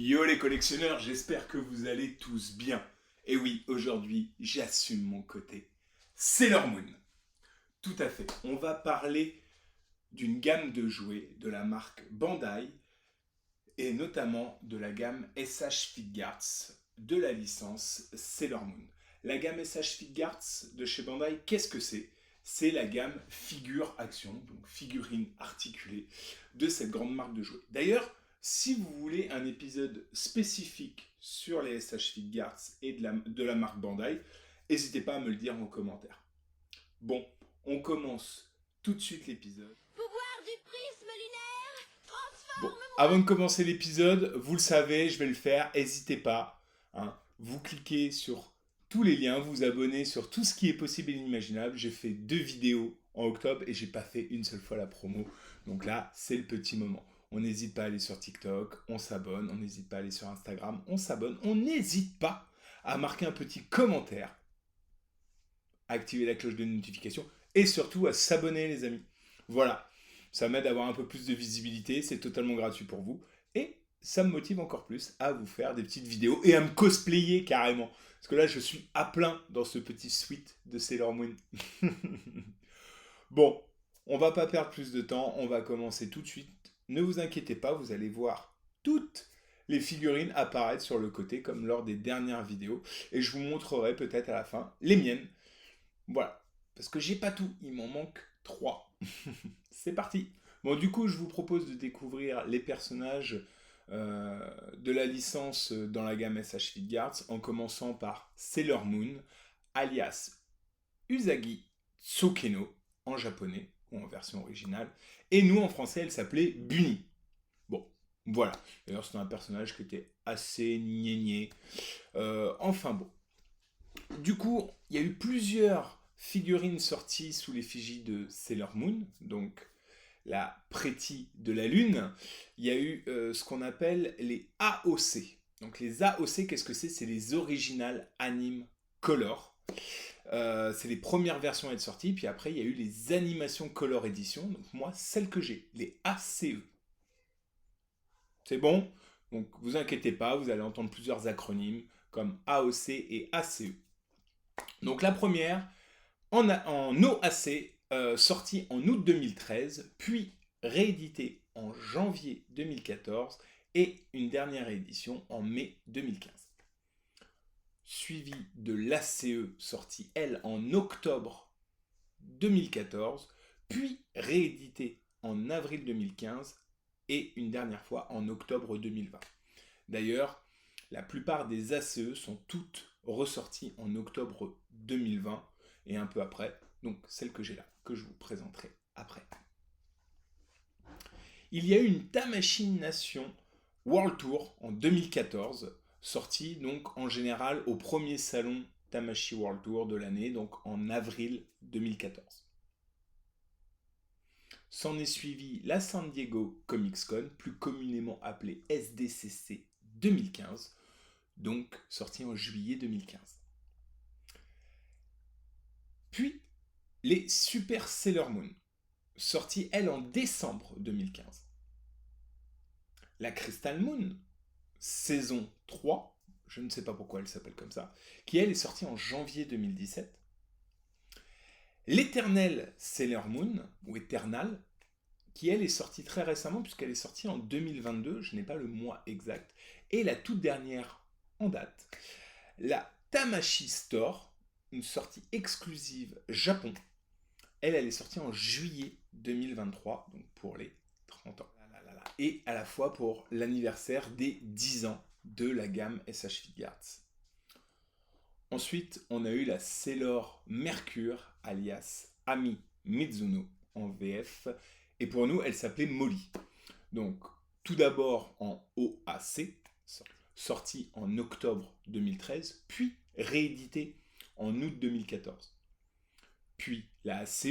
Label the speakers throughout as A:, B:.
A: Yo les collectionneurs, j'espère que vous allez tous bien. Et oui, aujourd'hui, j'assume mon côté. Sailor Moon. Tout à fait. On va parler d'une gamme de jouets de la marque Bandai et notamment de la gamme SH Figuarts de la licence Sailor Moon. La gamme SH Figuarts de chez Bandai, qu'est-ce que c'est? C'est la gamme figure action, donc figurines articulées de cette grande marque de jouets. D'ailleurs, si vous voulez un épisode spécifique sur les SH Figuarts et de la marque Bandai, n'hésitez pas à me le dire en commentaire. Bon, on commence tout de suite l'épisode.
B: Pouvoir du prisme lunaire,
A: Bon,
B: transforme-moi.
A: avant de commencer l'épisode, vous le savez, je vais le faire, n'hésitez pas. Vous cliquez sur tous les liens, vous abonnez sur tout ce qui est possible et inimaginable. J'ai fait 2 vidéos en octobre et j'ai pas fait une seule fois la promo. Donc là, c'est le petit moment. On n'hésite pas à aller sur TikTok, on s'abonne. On n'hésite pas à aller sur Instagram, on s'abonne. On n'hésite pas à marquer un petit commentaire, à activer la cloche de notification et surtout à s'abonner, les amis. Voilà, ça m'aide à avoir un peu plus de visibilité, c'est totalement gratuit pour vous. Et ça me motive encore plus à vous faire des petites vidéos et à me cosplayer carrément. Parce que là, je suis à plein dans ce petit suite de Sailor Moon. Bon, on va pas perdre plus de temps, on va commencer tout de suite. Ne vous inquiétez pas, vous allez voir toutes les figurines apparaître sur le côté comme lors des dernières vidéos. Et je vous montrerai peut-être à la fin les miennes. Voilà, parce que j'ai pas tout, il m'en manque 3. C'est parti. Bon, du coup, je vous propose de découvrir les personnages de la licence dans la gamme SH Figuarts, en commençant par Sailor Moon, alias Usagi Tsukeno, en japonais, ou en version originale, et nous, en français, elle s'appelait Bunny. Bon, voilà. D'ailleurs, c'était un personnage qui était assez gnégné. Enfin bon. Du coup, il y a eu plusieurs figurines sorties sous l'effigie de Sailor Moon, donc la Pretty de la Lune. Il y a eu ce qu'on appelle les AOC. Donc les AOC, qu'est-ce que c'est? C'est les Original Anime Color. C'est les premières versions à être sorties, puis après il y a eu les animations Color Edition, donc moi, celles que j'ai, les ACE. C'est bon? Donc vous inquiétez pas, vous allez entendre plusieurs acronymes comme AOC et ACE. Donc la première, en OAC, sortie en août 2013, puis rééditée en janvier 2014 et une dernière édition en mai 2015. Suivi de l'ACE, sortie elle en octobre 2014, puis rééditée en avril 2015 et une dernière fois en octobre 2020. D'ailleurs, la plupart des ACE sont toutes ressorties en octobre 2020 et un peu après, donc celle que j'ai là, que je vous présenterai après. Il y a eu une Tamashii Nation World Tour en 2014, sortie donc en général au premier salon Tamashii World Tour de l'année, donc en avril 2014. S'en est suivi la San Diego Comic Con, plus communément appelée SDCC 2015, donc sortie en juillet 2015. Puis, les Super Sailor Moon, sortie elle en décembre 2015. La Crystal Moon, saison 3, je ne sais pas pourquoi elle s'appelle comme ça, qui elle est sortie en janvier 2017. L'Éternel Sailor Moon, ou Eternal, qui elle est sortie très récemment, puisqu'elle est sortie en 2022, je n'ai pas le mois exact. Et la toute dernière en date, la Tamashii Store, une sortie exclusive Japon. Elle est sortie en juillet 2023, donc pour les 30 ans. Et à la fois pour l'anniversaire des 10 ans de la gamme SH Figuarts. Ensuite, on a eu la Sailor Mercure, alias Ami Mizuno en VF. Et pour nous, elle s'appelait Molly. Donc, tout d'abord en OAC, sortie en octobre 2013, puis rééditée en août 2014. Puis la ACE,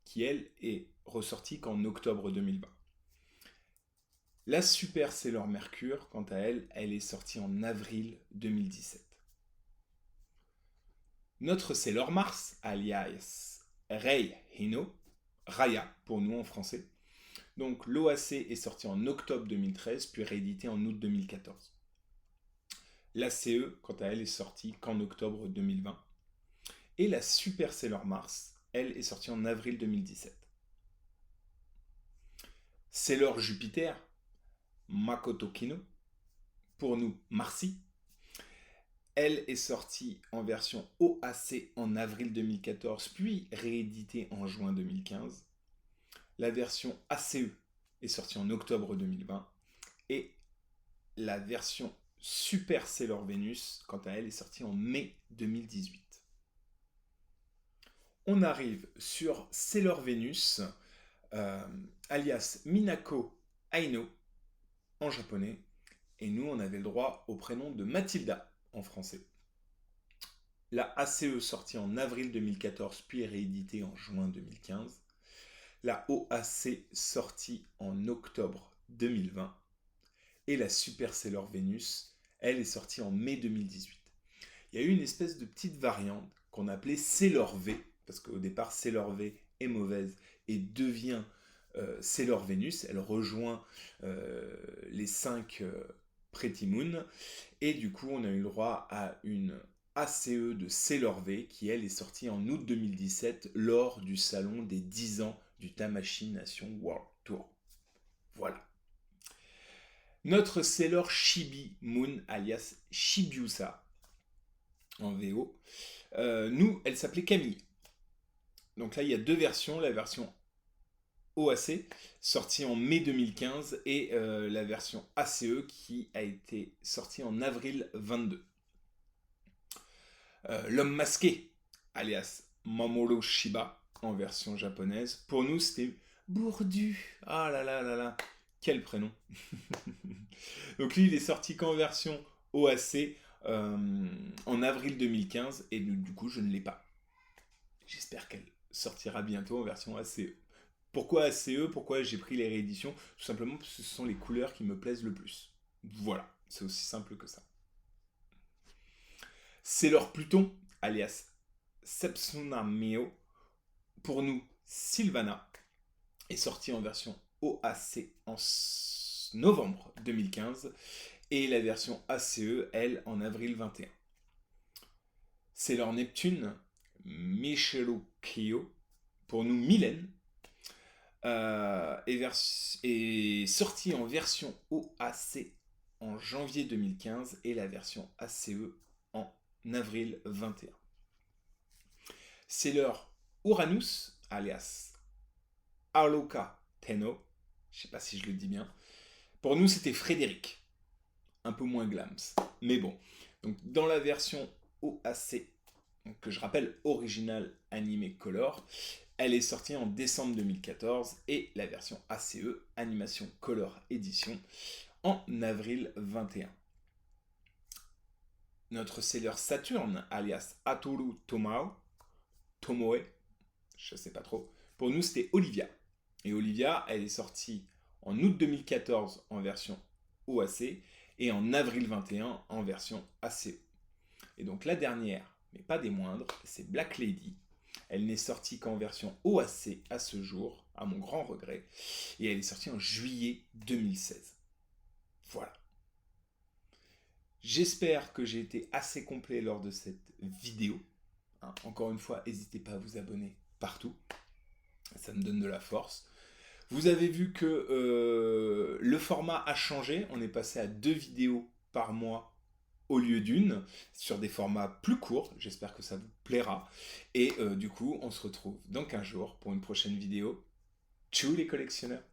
A: qui elle est ressortie qu'en octobre 2020. La Super Sailor Mercure, quant à elle, elle est sortie en avril 2017. Notre Sailor Mars, alias Rei Hino, Raya pour nous en français. Donc l'OAC est sorti en octobre 2013, puis réédité en août 2014. L'ACE, quant à elle, est sortie qu'en octobre 2020. Et la Super Sailor Mars, elle, est sortie en avril 2017. Sailor Jupiter, Makoto Kino, pour nous Marcy, elle est sortie en version OAC en avril 2014, puis rééditée en juin 2015. La version ACE est sortie en octobre 2020. Et la version Super Sailor Venus, quant à elle, est sortie en mai 2018. On arrive sur Sailor Venus, alias Minako Aino, en japonais. Et nous, on avait le droit au prénom de Mathilda, en français. La ACE sortie en avril 2014, puis rééditée en juin 2015. La OAC sortie en octobre 2020. Et la Super Sailor Venus, elle est sortie en mai 2018. Il y a eu une espèce de petite variante qu'on appelait Sailor V, parce qu'au départ Sailor V est mauvaise et devient Sailor Venus. Elle rejoint les 5 Pretty Moon. Et du coup, on a eu le droit à une ACE de Sailor V qui, elle, est sortie en août 2017 lors du salon des 10 ans du Tamashii Nation World Tour. Voilà. Notre Sailor Chibi Moon, alias Chibiusa, en VO, nous, elle s'appelait Camille. Donc là, il y a 2 versions, la version OAC, sortie en mai 2015, et la version ACE, qui a été sortie en avril 22. L'homme masqué, alias Mamoru Shiba, en version japonaise. Pour nous, c'était Bourdu. Ah là là là là, quel prénom. Donc lui, il est sorti qu'en version OAC en avril 2015, et du coup, je ne l'ai pas. J'espère qu'elle sortira bientôt en version ACE. Pourquoi ACE? Pourquoi j'ai pris les rééditions? Tout simplement parce que ce sont les couleurs qui me plaisent le plus. Voilà, c'est aussi simple que ça. Sailor Pluton, alias Sepsuna Mio, pour nous Sylvana, est sortie en version OAC en novembre 2015 et la version ACE, elle, en avril 21. Sailor Neptune, Michiru Kyo, pour nous Mylène, est sortie en version OAC en janvier 2015 et la version ACE en avril 21. Sailor Uranus, alias Aloka Tenno, je ne sais pas si je le dis bien. Pour nous, c'était Frédéric, un peu moins glams, mais bon. Donc, dans la version OAC, que je rappelle Original Anime Color, elle est sortie en décembre 2014 et la version ACE, Animation Color Edition, en avril 21. Notre Sailor Saturn, alias Atoru Tomoe, je sais pas trop, pour nous c'était Olivia. Et Olivia, elle est sortie en août 2014 en version OAC et en avril 21 en version ACE. Et donc la dernière, mais pas des moindres, c'est Black Lady. Elle n'est sortie qu'en version OAC à ce jour, à mon grand regret, et elle est sortie en juillet 2016. Voilà. J'espère que j'ai été assez complet lors de cette vidéo. Encore une fois, n'hésitez pas à vous abonner partout. Ça me donne de la force. Vous avez vu que le format a changé. On est passé à 2 vidéos par mois au lieu d'une, sur des formats plus courts. J'espère que ça vous plaira. Et du coup, on se retrouve dans 15 jours pour une prochaine vidéo. Tchou les collectionneurs.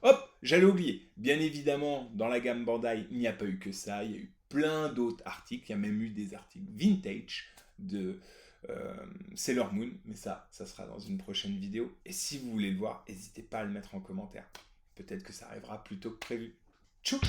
A: Hop, j'allais oublier. Bien évidemment, dans la gamme Bandai, il n'y a pas eu que ça. Il y a eu plein d'autres articles. Il y a même eu des articles vintage de Sailor Moon. Mais ça sera dans une prochaine vidéo. Et si vous voulez le voir, n'hésitez pas à le mettre en commentaire. Peut-être que ça arrivera plus tôt que prévu. Tchou!